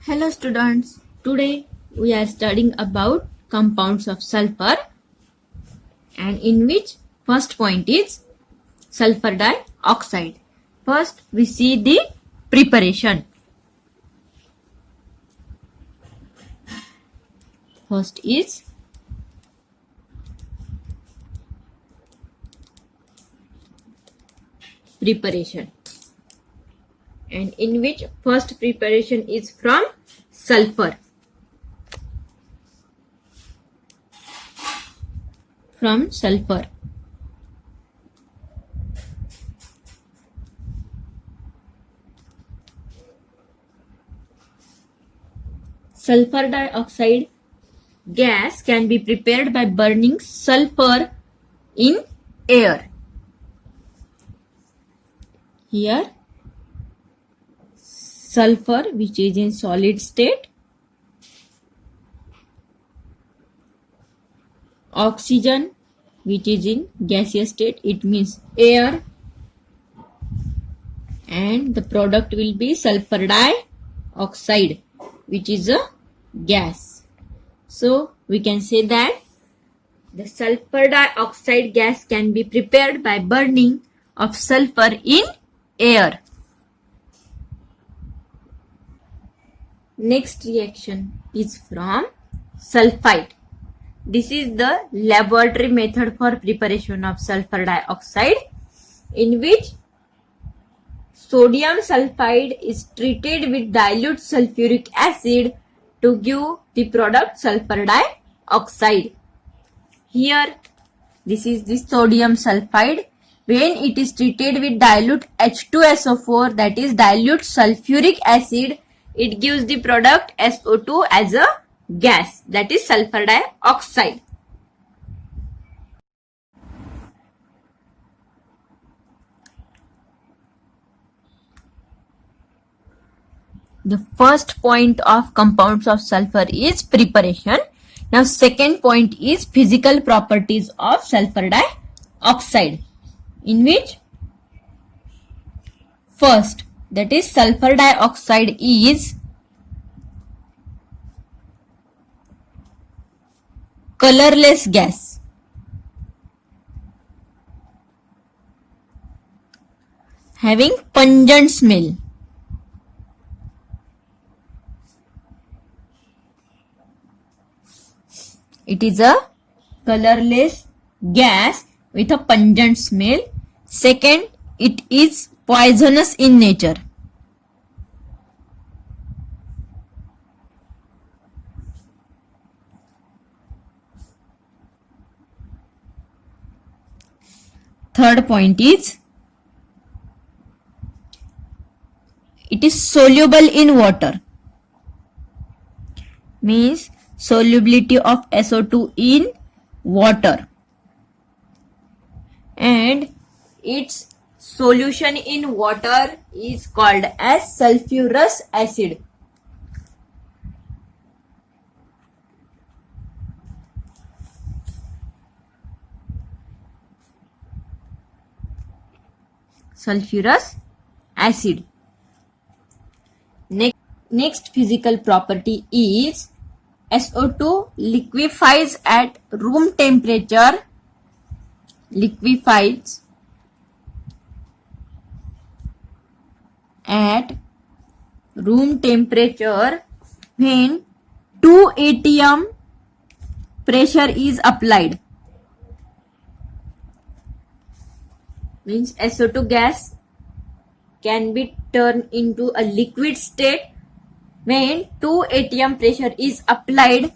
Hello students, today we are studying about compounds of sulfur and in which first point is sulfur dioxide. First we see the preparation. First is preparation and in which first preparation is from sulfur. From sulfur. Sulfur dioxide gas can be prepared by burning sulfur in air. Here sulfur which is in solid state, oxygen which is in gaseous state, it means air, and the product will be sulfur dioxide which is a gas. So we can say that the sulfur dioxide gas can be prepared by burning of sulfur in air. Next reaction is from sulfite. This is the laboratory method for preparation of sulfur dioxide, in which sodium sulfide is treated with dilute sulfuric acid to give the product sulfur dioxide. Here this is the sodium sulfide. When it is treated with dilute H2SO4, that is dilute sulfuric acid, it gives the product SO2 as a gas, that is sulfur dioxide. The first point of compounds of sulfur is preparation. Now second point is physical properties of sulfur dioxide, in which first, that is sulfur dioxide is colorless gas. Having pungent smell. It is a colorless gas with a pungent smell. Second, it is poisonous in nature. Third point is it is soluble in water. Means solubility of SO2 in water, and its solution in water is called as sulfurous acid. Sulfurous acid. Next physical property is SO2 liquefies at room temperature. Liquefies at room temperature when 2 atm pressure is applied. Means SO2 gas can be turned into a liquid state when 2 atm pressure is applied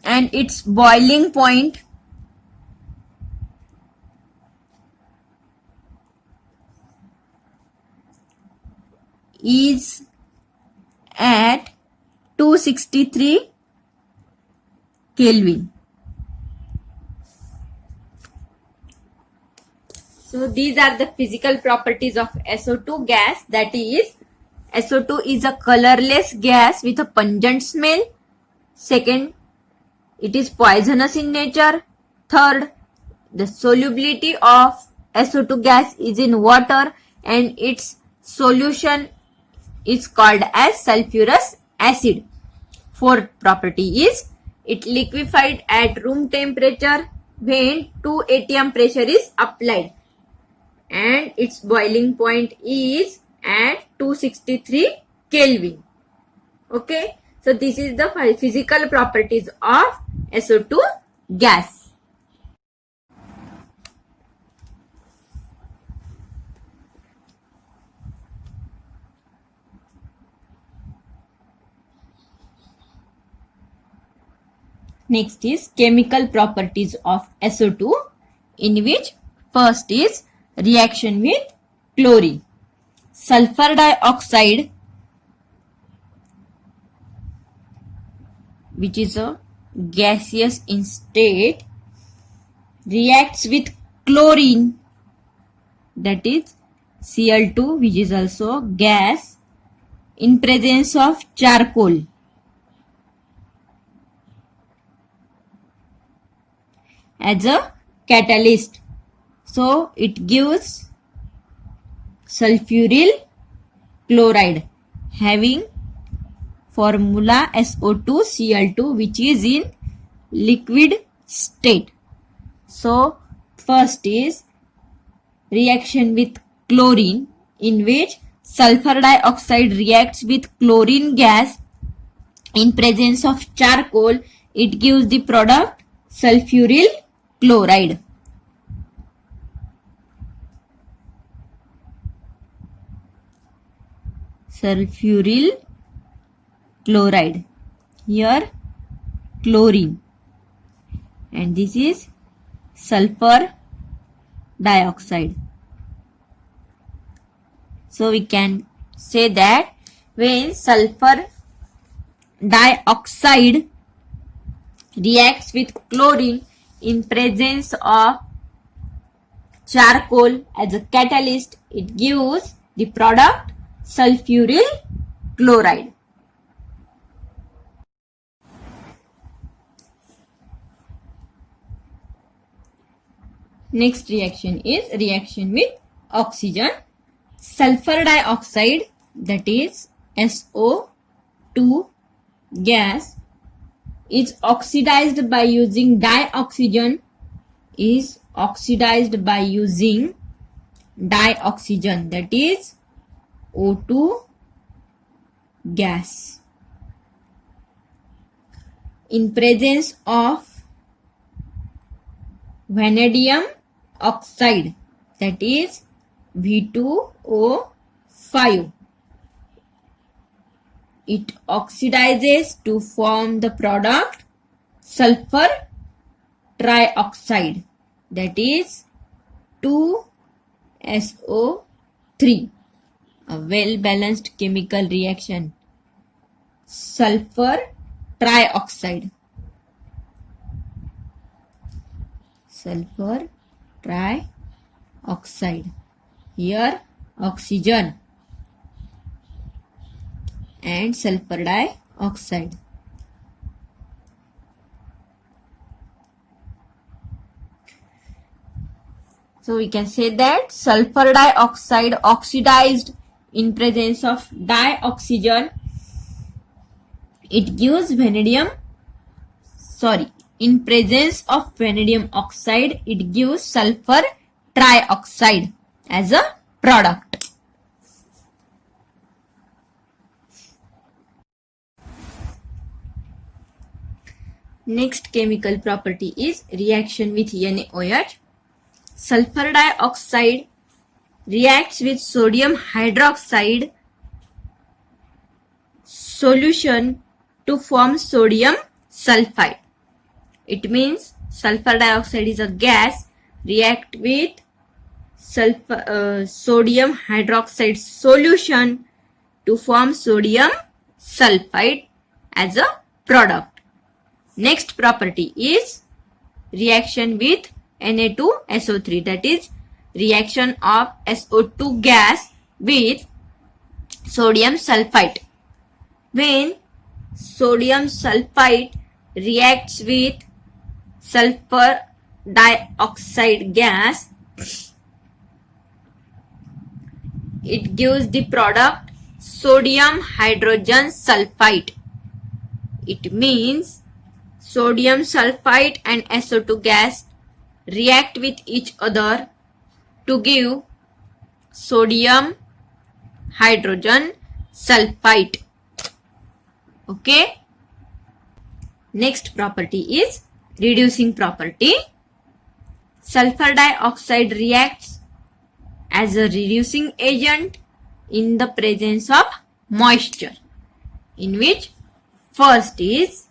and its boiling point is at 263 Kelvin. So these are the physical properties of SO2 gas, that is SO2 is a colorless gas with a pungent smell. Second, it is poisonous in nature. Third, the solubility of SO2 gas is in water and its solution is called as sulfurous acid. Fourth property is it liquefied at room temperature when 2 atm pressure is applied and its boiling point is at 263 Kelvin. Okay, so this is the physical properties of SO2 gas. Next is chemical properties of SO2, in which first is reaction with chlorine. Sulfur dioxide, which is a gaseous in state, reacts with chlorine, that is Cl2, which is also gas, in presence of charcoal. As a catalyst. So it gives sulfuryl chloride having formula SO2Cl2, which is in liquid state. So first is reaction with chlorine, in which sulfur dioxide reacts with chlorine gas in presence of charcoal. It gives the product sulfuryl chloride. Sulfuryl chloride. Here chlorine, and this is sulfur dioxide. So we can say that when sulfur dioxide reacts with chlorine in presence of charcoal as a catalyst, it gives the product sulfuryl chloride. Next reaction is reaction with oxygen. Sulfur dioxide, that is SO2 gas, is oxidized by using dioxygen, that is O2 gas, in presence of vanadium oxide, that is V2O5. It oxidizes to form the product sulfur trioxide, that is 2SO3. A well-balanced chemical reaction. Sulfur trioxide. Sulfur trioxide. Here oxygen and sulfur dioxide. So we can say that sulfur dioxide oxidized in presence of dioxygen, it gives in presence of vanadium oxide, it gives sulfur trioxide as a product. Next chemical property is reaction with NaOH. Sulfur dioxide reacts with sodium hydroxide solution to form sodium sulfide. It means sulfur dioxide is a gas, react with sodium hydroxide solution to form sodium sulfide as a product. Next property is reaction with Na2SO3, that is reaction of SO2 gas with sodium sulfite. When sodium sulfite reacts with sulfur dioxide gas, it gives the product sodium hydrogen sulfite. It means sodium sulfite and SO2 gas react with each other to give sodium hydrogen sulfite. Okay. Next property is reducing property. Sulfur dioxide reacts as a reducing agent in the presence of moisture, in which first is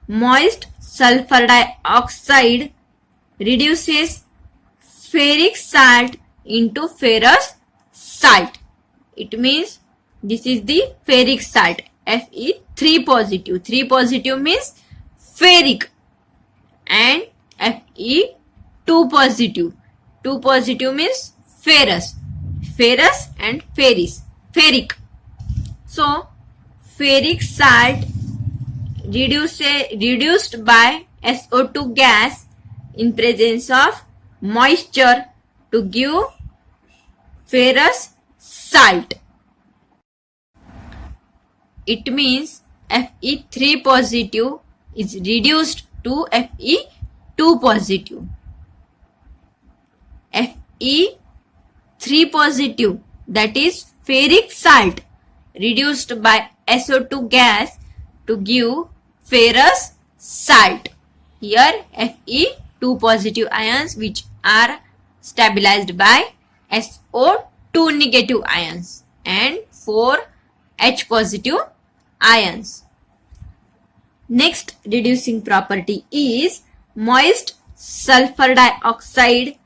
moist sulfur dioxide reduces ferric salt into ferrous salt. It means this is the ferric salt, Fe3 positive. 3 positive means ferric, and Fe2 positive. 2 positive means ferrous. Ferrous and ferric. So ferric salt reduced by SO2 gas in presence of moisture to give ferrous salt. It means Fe3 positive is reduced to Fe2 positive. Fe3 positive, that is ferric salt, reduced by SO2 gas to give ferrous salt. Here Fe2 positive ions which are stabilized by SO2 negative ions and 4 H positive ions. Next reducing property is moist sulfur dioxide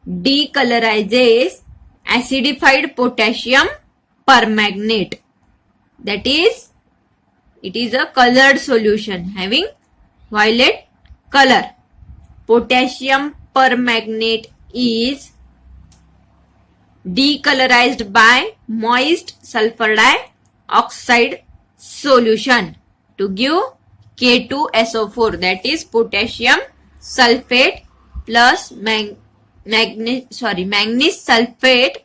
decolorizes acidified potassium permanganate. That is, it is a colored solution having violet color. Potassium permanganate is decolorized by moist sulfur dioxide solution to give K2SO4, that is potassium sulfate plus manganese sulfate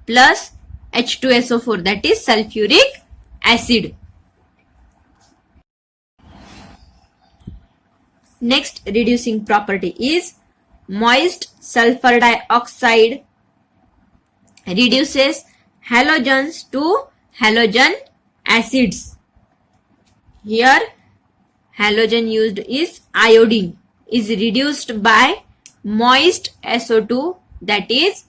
plus H2SO4, that is sulfuric acid. Next reducing property is moist sulfur dioxide reduces halogens to halogen acids. Here halogen used is iodine, is reduced by moist SO2, that is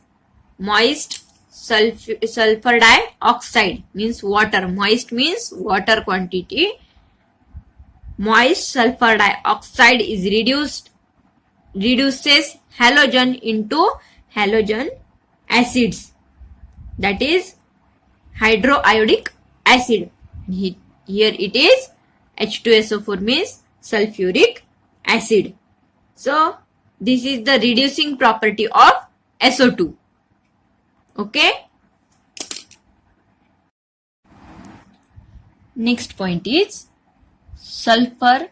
moist sulfur dioxide means water. Moist means water quantity. Moist sulfur dioxide is reduces halogen into halogen acids, that is hydroiodic acid. Here it is H2SO4 means sulfuric acid. So this is the reducing property of SO2. Okay. Next point is sulfur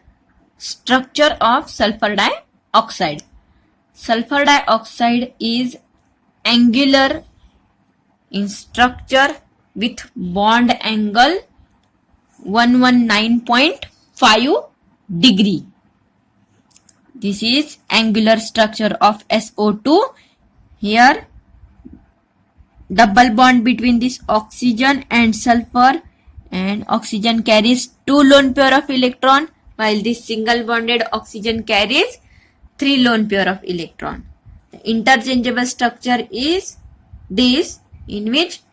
structure of sulfur dioxide. Sulfur dioxide is angular in structure with bond angle 119.5 degree. This is angular structure of SO2. Here double bond between this oxygen and sulfur, and oxygen carries 2 lone pair of electron while this single bonded oxygen carries 3 lone pair of electron. The interchangeable structure is this, in which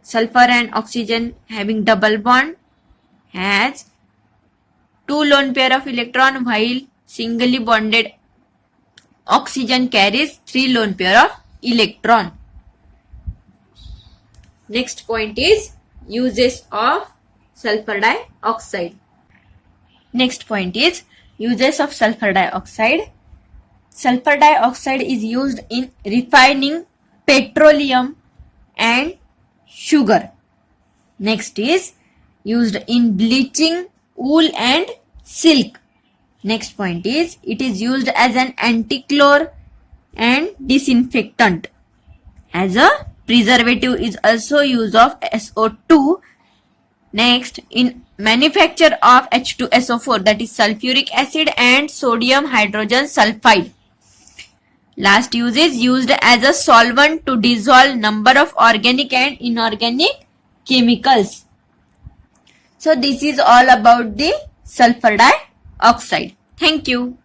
sulfur and oxygen having double bond has 2 lone pair of electron while singly bonded oxygen carries 3 lone pair of electron. Next point is uses of sulfur dioxide. Next point is uses of sulfur dioxide. Sulfur dioxide is used in refining petroleum and sugar. Next is used in bleaching wool and silk. Next point is it is used as an anti-chlor and disinfectant. As a preservative is also use of SO2 Next, in manufacture of H2SO4, that is sulfuric acid and sodium hydrogen sulfide. Last use is used as a solvent to dissolve number of organic and inorganic chemicals. So this is all about the sulfur dioxide. Thank you.